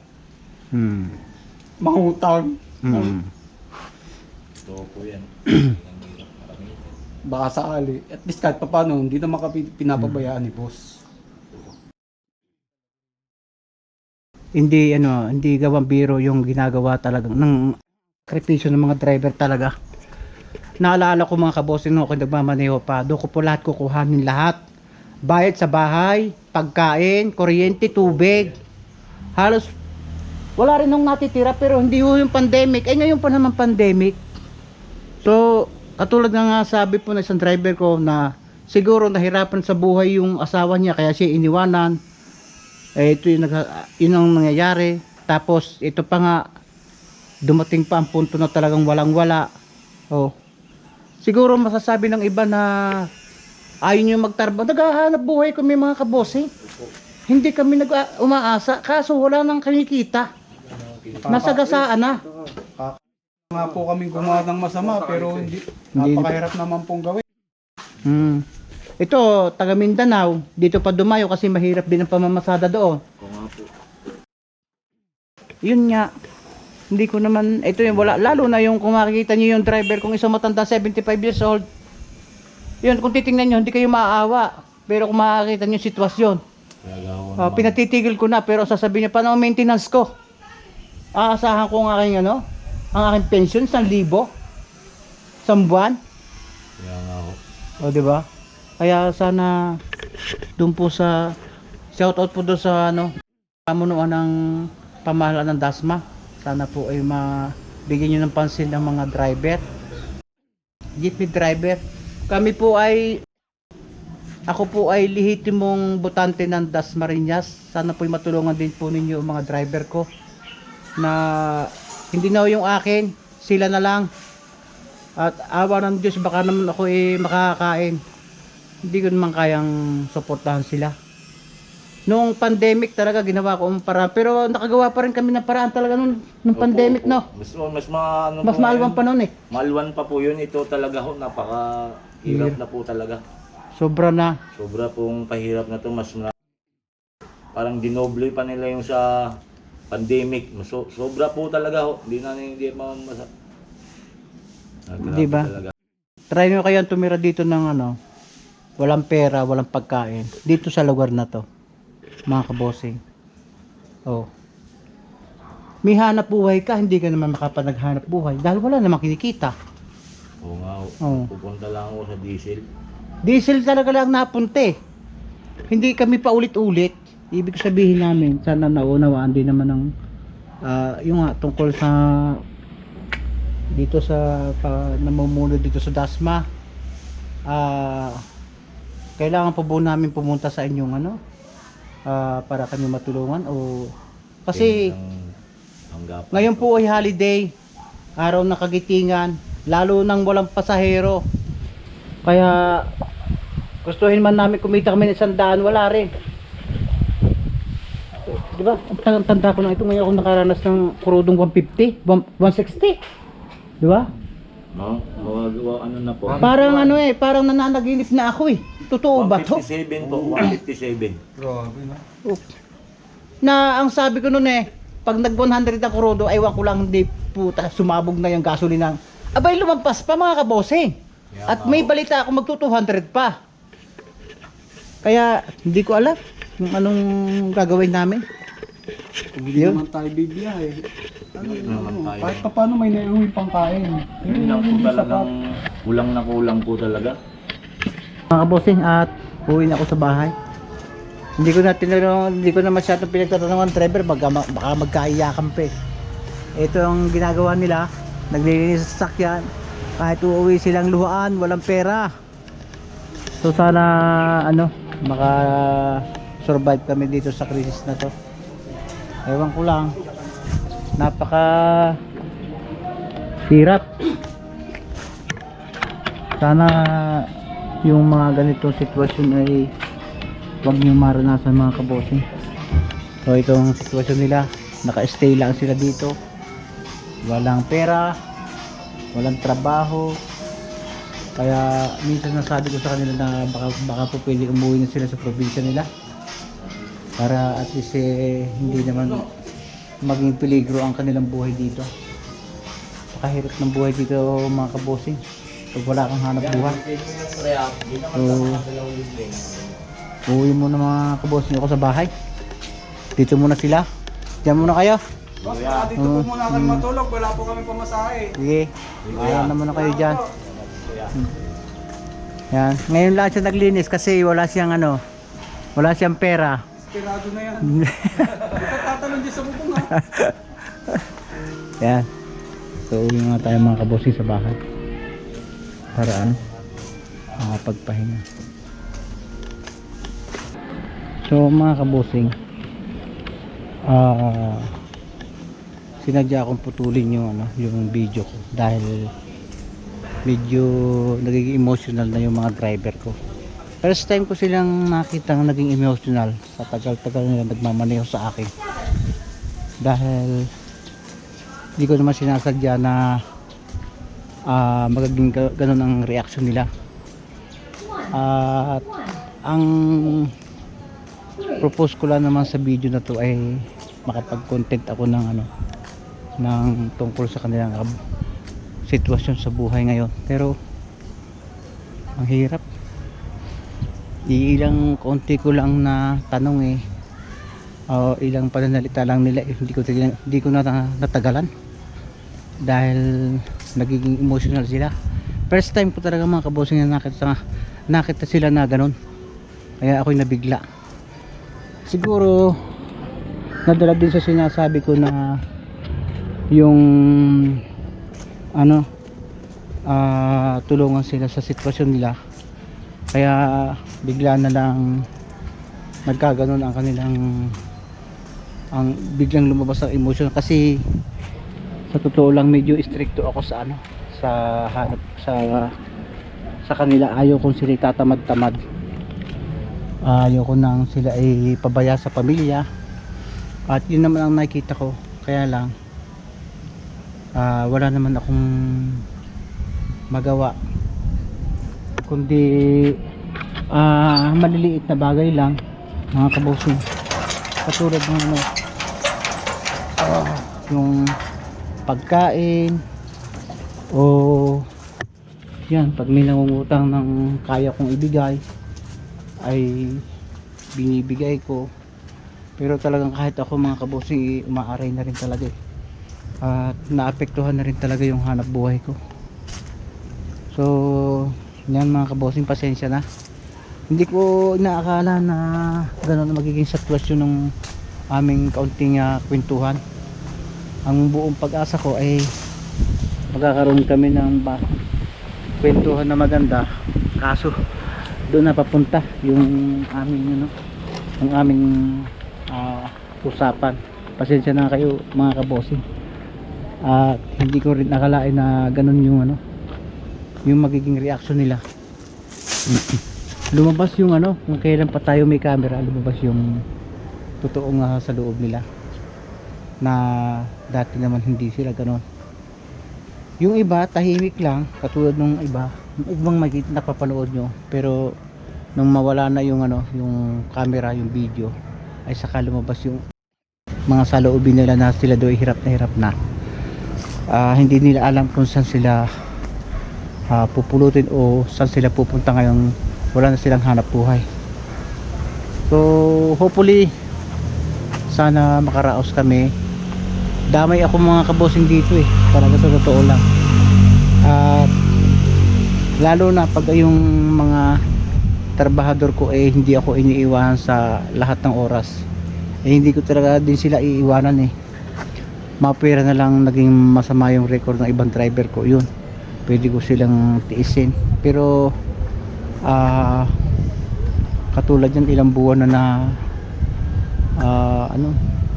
C: Mangutang.
D: Ito po yan.
C: Baka sa ali. At least kahit paano, hindi naman kami pinapabayaan ni boss.
B: hindi gawang biro yung ginagawa talaga ng sakripisyo ng mga driver talaga. Naalala ko mga kabosing nung ako nagmamaneho pa, doon ko po lahat kukuhanin lahat. Bayad sa bahay, pagkain, kuryente, tubig. Halos wala rin nung natitira, pero hindi ho yung pandemic. Ngayon pa naman pandemic. So, katulad nga sabi po ng isang driver ko na siguro nahirapan sa buhay yung asawa niya kaya siya iniwanan. Ito yun ang nangyayari. Tapos ito pa nga, dumating pa ang punto na talagang walang wala. Oh. Siguro masasabi ng iba na ayaw nyo magtarba. Naghahanap buhay kami mga kabosing. Hindi kami umaasa. Kaso wala nang kinikita. Nasagasaan na.
C: Nga po kami gumawa ng masama pero napakahirap naman pong gawin.
B: Ito, taga Mindanao. Dito pa dumayo kasi mahirap din ang pamamasada doon. Yun nga. Hindi ko naman, ito yung wala, lalo na yung kung makikita nyo yung driver kung isang matanda 75 years old, yun kung titingnan nyo hindi kayo maaawa, pero kung makikita nyo yung sitwasyon, pinatitigil ko na, pero sasabihin nyo, paano ang maintenance ko? Aasahan ko ang aking ang aking pension, 1,000 isang buwan.
D: Kaya nga ho.
B: O diba? Kaya sana doon po sa shoutout po doon sa pamunuan ng pamahalaan ng Dasma. Sana po ay mabigyan nyo ng pansin ng mga driver, jeepney driver. Ako po ay lehitimong botante ng Dasmariñas. Sana po ay matulungan din po ninyo mga driver ko na hindi na yung akin, sila na lang. At awa ng Diyos, baka naman ako makakain. Hindi ko naman kayang suportahan sila. Nung pandemic talaga ginawa ko ang paraan, pero nakagawa pa rin kami ng paraan talaga nung pandemic, no? Mas maalwan pa noon eh.
D: Maalwan pa po yun. Ito talaga ho, napaka hirap na po talaga.
B: Sobra na.
D: Sobra pong pahirap na to. Parang dinoble pa nila yung sa pandemic. Sobra po talaga ho. Hindi mamasa.
B: Di ba? Try nyo kayang tumira dito ng walang pera, walang pagkain. Dito sa lugar na to, mga kabosing. Oh. May hanap buhay ka, hindi ka naman makapaghanap buhay dahil wala namang kinikita.
D: Oo nga ho.
B: Oo.
D: Pupunta lang ako sa diesel.
B: Diesel talaga lang napunte. Hindi kami pa ulit-ulit. Ibig sabihin namin, sana naunawaan din naman ng yung tungkol sa dito sa namumuno dito sa Dasma. Kailangan pa po namin pumunta sa inyong para kami matulungan o kasi ngayon po ay holiday, araw ng kagitingan, lalo nang walang pasahero. Kaya gustuhin man namin kumita kami ng 100, wala rin. Di ba? Ang tanda ko na ito, ngayon ako nakaranas ng kurudong 150, 160. Di ba?
D: Na po.
B: Parang parang nananaginip na ako eh. Totoo ba to?
D: 157 po, 157.
C: Grabe na.
B: Na ang sabi ko noon pag nag 100 ang kurodo, aywan ko lang hindi puta sumabog na yung gasolina. Abay lumampas pa mga kabosing. At may balita ako magto 200 pa. Kaya hindi ko alam kung anong gagawin namin.
C: Hindi
B: Yun.
C: naman tayo bibiyahe.
D: naman tayo.
C: Kahit pa paano may naiuwi pang kain.
D: Yun lang po talagang kulang na kulang po talaga.
B: Mga kabosing, at uwi na ako sa bahay. Hindi ko na masyadong pinagtatanungan driver, baka magkaiyakan pa eh. Ito ang ginagawa nila, naglilinis sa sasakyan. kahit uuwi silang luhaan, walang pera. So sana ano, maka survive kami dito sa krisis na to. Ewan ko lang, napaka hirap. Sana yung mga ganitong sitwasyon ay huwag nyo maranasan mga kabosing. So itong sitwasyon nila, naka-stay lang sila dito, walang pera, walang trabaho. Kaya minsan nasabi ko sa kanila na baka po pwede umuwi na sila sa probinsya nila para at least hindi naman maging peligro ang kanilang buhay dito. Pakahirap ng buhay dito mga kabosing pag wala kang hanap buhay. So uwi muna mga kabosing ako sa bahay. Dito muna sila. Diyan muna kayo.
C: Boss, dito po muna kami matulog. Wala po kami pamasahe.
B: Sige. Ayaw na muna kayo dyan. Yan. Ngayon lang siya naglinis kasi wala siyang ano, wala siyang pera.
C: Esperado na yan. Tatalon din sa bubong ha.
B: Yan. So uwi nga tayo mga kabosing sa bahay. Para ano, makapagpahinga. So mga kabosing, sinadya akong putulin yung ano, yung video ko dahil medyo nagiging emotional na yung mga driver ko. First time ko silang nakita ng naging emotional sa tagal-tagal nila nagmamaneho sa akin. Dahil hindi ko naman sinasadya na magiging ganun ang reaction nila. At ang propose ko lang naman sa video na to ay makapag-content ako ng ano, ng tungkol sa kanilang sitwasyon sa buhay ngayon. Pero ang hirap. Ilang konti ko lang na tanong ilang pananalita lang nila hindi ko na natagalan dahil nagiging emotional sila. First time ko talaga mga kabosing na nakita sila na ganun, kaya ako'y nabigla. Siguro nadala din sa sinasabi ko na yung ano, tulungan sila sa sitwasyon nila, kaya bigla na lang nagkaganon ang kanilang biglang lumabas ang emotion. Kasi sa totoo lang medyo stricto ako sa ano, sa hanap sa kanila. Ayaw kong sila tatamad-tamad, ayaw ko nang sila ay pabaya sa pamilya, at yun naman ang nakikita ko. Kaya lang wala naman akong magawa kundi maliliit na bagay lang mga kabosing, katulad ng ano, yung pagkain o yan, pag may nangungutang ng kaya kong ibigay ay binibigay ko. Pero talagang kahit ako mga kabosing, umaaray na rin talaga at naapektuhan na rin talaga yung hanap buhay ko. So yan mga kabosing, pasensya na. Hindi ko inaakala na gano'n magiging sitwasyon ng aming kaunting kwentuhan. Ang buong pag-asa ko ay magkakaroon kami ng kwentuhan na maganda, kaso doon na papunta yung aming ano, ang aming usapan. Pasensya na kayo mga kabosing, at hindi ko rin akalain na ganun yung ano, yung magiging reaction nila. Lumabas yung ano, kung kailan pa tayo may camera, lumabas yung totoong sa loob nila, na dati naman hindi sila ganon. Yung iba tahimik lang, katulad nung ibang napapanood nyo, pero nung mawala na yung ano, yung camera, yung video, ay saka lumabas yung mga saloobin nila na sila doon hirap na. Hindi nila alam kung saan sila pupulutin o saan sila pupunta ngayon. Wala na silang hanap buhay. So hopefully sana makaraos kami. Damay ako mga kabosing dito talaga sa totoo lang. At lalo na pag yung mga trabahador ko hindi ako iniiwanan sa lahat ng oras. Hindi ko talaga din sila iiwanan. Mapera na lang naging masama yung record ng ibang driver ko, yun. pwede ko silang tiisin. Pero katulad yan, ilang buwan na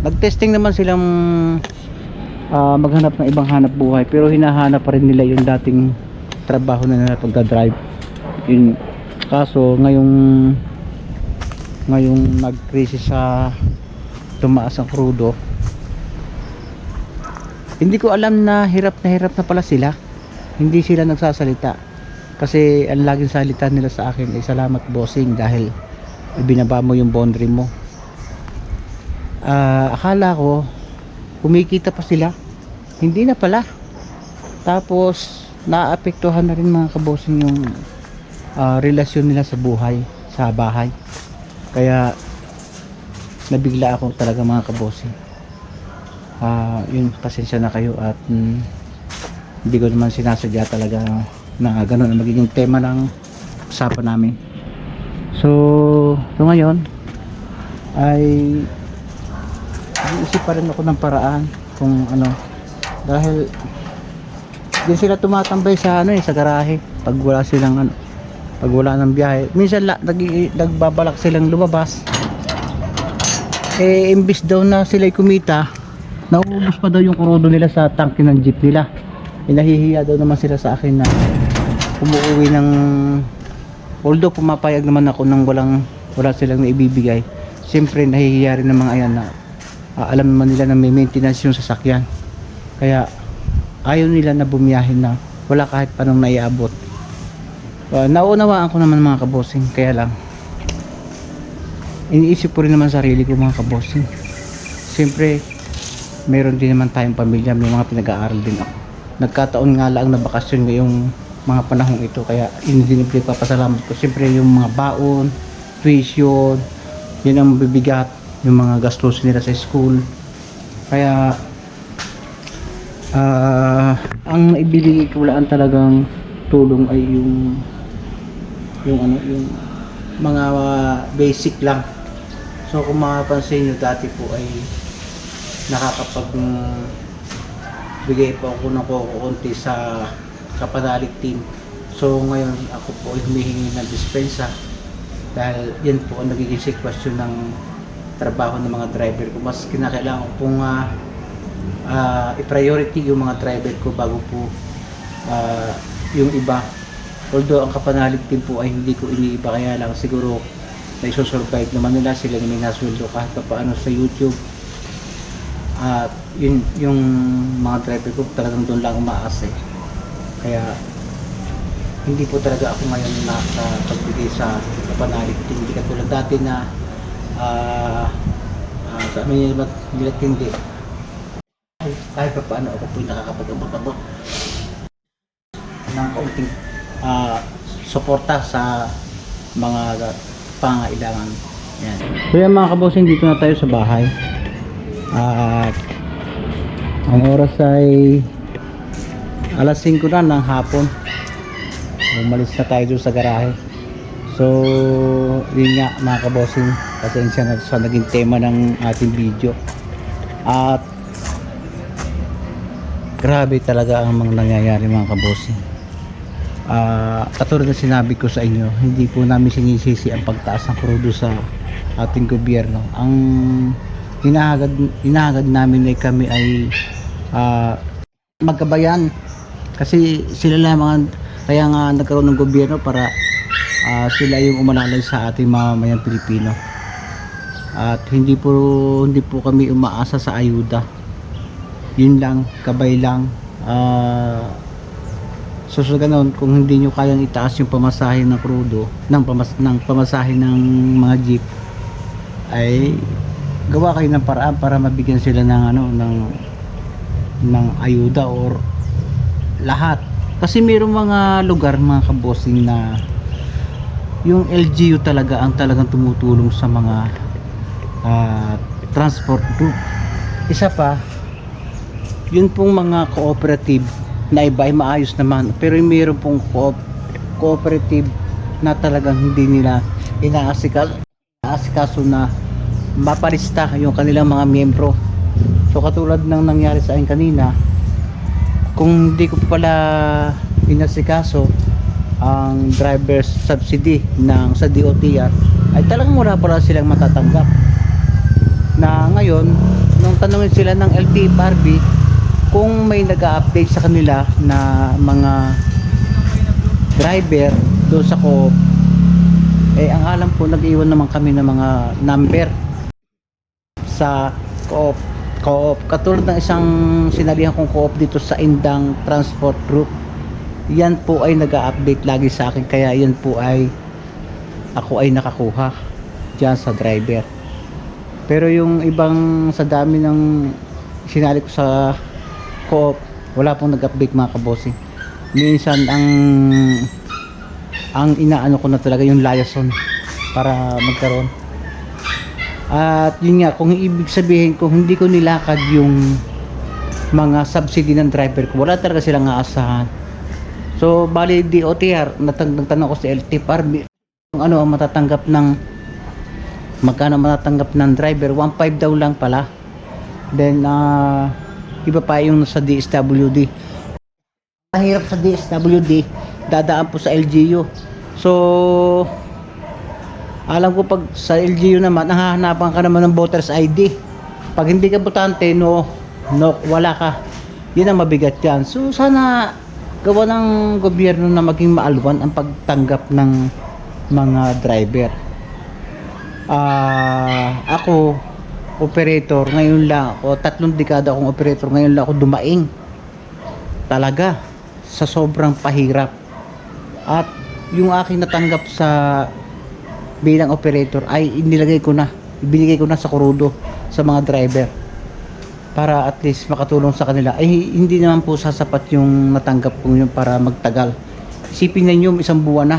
B: nag-testing naman silang maghanap ng ibang hanap buhay, pero hinahanap pa rin nila yung dating trabaho na nila pagdadrive. Yun, kaso ngayong nag-crisis sa tumaas ang crudo, hindi ko alam na hirap na pala sila. Hindi sila nagsasalita kasi ang laging salita nila sa akin ay salamat bossing dahil ibinaba mo yung boundary mo. Akala ko kumikita pa sila, hindi na pala. Tapos naapektuhan na rin mga kabossing yung relasyon nila sa buhay, sa bahay. Kaya nabigla ako talaga mga kabossing. Yun, pasensya na kayo at hindi ko naman sinasadya talaga na gano'n ang magiging tema ng usapan namin. So ngayon ay iisip pa rin ako ng paraan kung ano, dahil din sila tumatambay sa sa garahe pag wala silang pag wala ng biyahe. Minsan nagbabalak silang lumabas, imbis daw na sila'y kumita, nauubos pa daw yung kurodo nila sa tangke ng jeep nila. Nahihiya daw naman sila sa akin na umuwi ng, although pumapayag naman ako nang wala silang naibibigay. Siyempre nahihiya rin ng mga ayan na alam naman nila na may maintenance yung sasakyan, kaya ayaw nila na bumiyahin na wala kahit panong naiabot. Naunawaan ko naman mga kabossing, kaya lang iniisip ko rin naman sarili ko mga kabossing. Siyempre meron din naman tayong pamilya, may mga pinag-aaral din ako. Nagkataon nga lang na bakasyon ngayong mga panahong ito, kaya hindi papasalamat ko. Siyempre yung mga baon, tuition, yun ang bibigat, yung mga gastos nila sa school. Kaya ang ibigay ko lang talagang tulong ay yung mga basic lang. So kung mapapansin nyo, dati po ay bigay po ako ng kukunti sa kapanalig team. So ngayon ako po ay humihingi ng dispensa dahil yan po ang nagiging sitwasyon ng trabaho ng mga driver ko. Mas kinakailangan ko pong i-priority yung mga driver ko bago po yung iba. Although ang kapanalig team po ay hindi ko iniiba, kaya lang siguro na isosurvive naman nila, sila na may nasweldo kahit pa paano sa YouTube. Yung mga driver ko talagang doon lang umaasa eh. Kaya hindi po talaga ako ngayon nakapagbigay sa kapanalig team. Hindi katulad dati na sa amin nilat hindi. Kahit pa paano ako po yung nakakapag-abot-abot ng kaunting suporta sa mga pangailangan. Yan. So yan mga kabossing, dito na tayo sa bahay. Ang oras ay alas 5 na ng hapon. Umalis na tayo doon sa garahe. So yun nga mga kabossing, pasensya na sa naging tema ng ating video. At grabe talaga ang mga nangyayari mga kabossing. Katulad na sinabi ko sa inyo, hindi po namin sinisisi ang pagtaas ng crudo sa ating gobyerno. Ang hinahagad namin ay kami ay magkabayan, kasi sila lamang kaya nga nagkaroon ng gobyerno para sila yung umalalay sa ating mamamayang Pilipino. At hindi po kami umaasa sa ayuda. Yun lang, kabay lang. So ganun, kung hindi nyo kayang itaas yung pamasahe ng crudo, ng pamasahe ng mga jeep, ay gawa kayo ng paraan para mabigyan sila ng ng ayuda or lahat. Kasi mayroong mga lugar mga kabossing na yung LGU talaga ang talagang tumutulong sa mga transport group. Isa pa, yun pong mga cooperative na iba ay maayos naman, pero mayroon pong cooperative na talagang hindi nila inaasikaso na mapalista yung kanilang mga miyembro. So katulad ng nangyari sa akin kanina, kung hindi ko pala inasikaso ang driver's subsidy sa DOTR, ay talagang wala pala silang matatanggap. Na ngayon, nung tanungin sila ng LTFRB kung may nag-update sa kanila na mga driver doon sa Co-op, ang alam po, nag-iwan naman kami ng mga number sa Co-op. Katulad ng isang sinalihan kong Co-op dito sa Indang Transport Group, yan po ay nag-update lagi sa akin, kaya yan po ay ako ay nakakuha dyan sa driver. Pero yung ibang, sa dami ng sinali ko sa Co-op, wala pong nag-update mga kabossing. Minsan ang inaano ko na talaga yung liaison para magkaroon. At yun nga, kung ibig sabihin kung hindi ko nilakad yung mga subsidy ng driver ko, wala talaga silang aasahan. So bali DOTR, nagtanong ko sa LTFRB kung ano ang matatanggap ng, magkano matatanggap ng driver. 1.5 daw lang pala. Then iba pa yung sa DSWD. Mahirap sa DSWD, dadaan po sa LGU. So alam ko pag sa LGU naman, hahanapan ka naman ng voters ID. Pag hindi ka botante, no, wala ka. Yun ang mabigat yan. So sana gawa ng gobyerno na maging maalwan ang pagtanggap ng mga driver. Ako operator ngayon lang, o 3 dekada akong operator, ngayon lang ako dumaing talaga sa sobrang pahirap. At yung aking natanggap sa bilang operator ay ibinigay ko na sa kurudo sa mga driver para at least makatulong sa kanila. Hindi naman po sasapat yung natanggap ko yun para magtagal. Isipin ninyo 1 buwan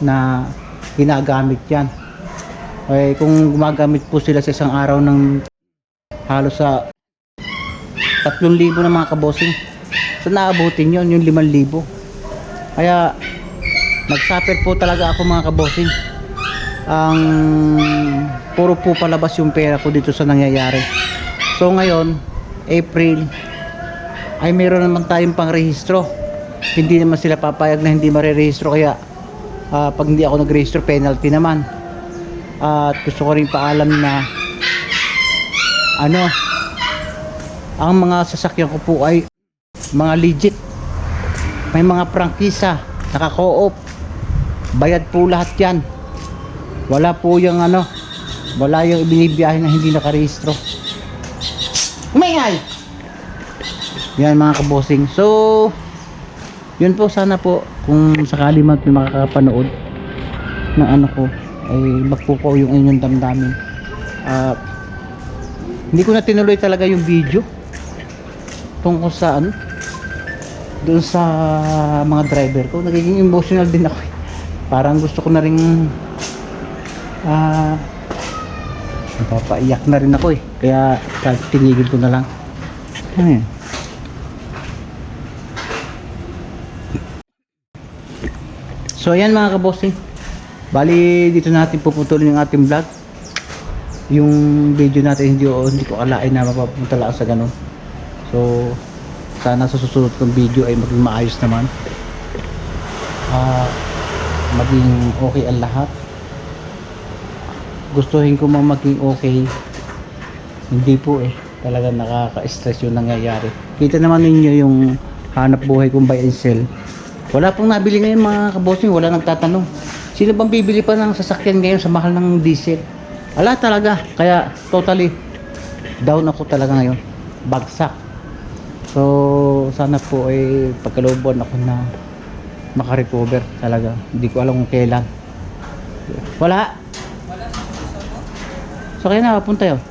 B: na ginagamit yan. Kung gumagamit po sila sa isang araw ng halos sa 3,000 na mga kabossing, so naabutin yun yung 5,000. Kaya nagsuffer po talaga ako mga kabossing. Ang puro po palabas yung pera ko dito sa nangyayari. So ngayon April ay meron naman tayong pangrehistro. Hindi naman sila papayag na hindi marerehistro, kaya pag hindi ako nagrehistro, penalty naman. At gusto ko rin paalam na ang mga sasakyan ko po ay mga legit, may mga prangkisa, naka-co-op, bayad po lahat yan. Wala po yung wala yung ibinibiyahe na hindi nakarehistro. Umingay! Yan mga kabossing. So yun po, sana po kung sakali man may makakapanood ng ko, ay magpukaw yung inyong damdamin. Hindi ko na tinuloy talaga yung video tungkol sa doon sa mga driver ko. Nagiging emotional din ako. Parang gusto ko na ring napapaiyak na rin ako kaya tinigil ko na lang. So ayan mga kabossing, bali dito natin puputulin yung ating vlog. Yung video natin hindi ko akalain na mapapunta lang sa ganun. So sana sa susunod kong video ay maging maayos naman, maging okay ang lahat. Gustuhin ko maging okay, hindi po talaga nakaka-stress yung nangyayari. Kita naman ninyo yung hanap buhay kong buy and sell. Wala pong nabili ngayon mga kabossing, wala nagtatanong sino bang bibili pa ng sasakyan ngayon sa mahal ng diesel. Wala talaga, kaya totally down ako talaga ngayon, bagsak. So sana po pagkalooban ako na makarecover talaga. Hindi ko alam kung kailan. Wala. So kaya napunta yun.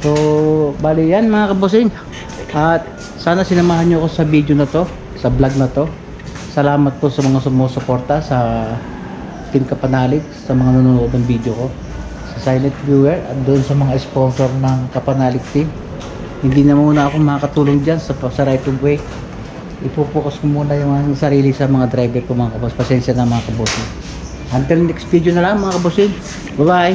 B: So bali yan mga kabossing, at sana sinamahan nyo ako sa video na to, sa vlog na to. Salamat po sa mga sumusuporta sa Team Kapanalig, sa mga nanonood ng video ko, sa silent viewer, at doon sa mga sponsor ng Kapanalig team. Hindi na muna ako makakatulong dyan sa right of way. Ipopokus ko muna yung sarili sa mga driver ko mga kaboss. Pasensya na mga kabossing. Until next video na lang mga kabossing. Bye bye.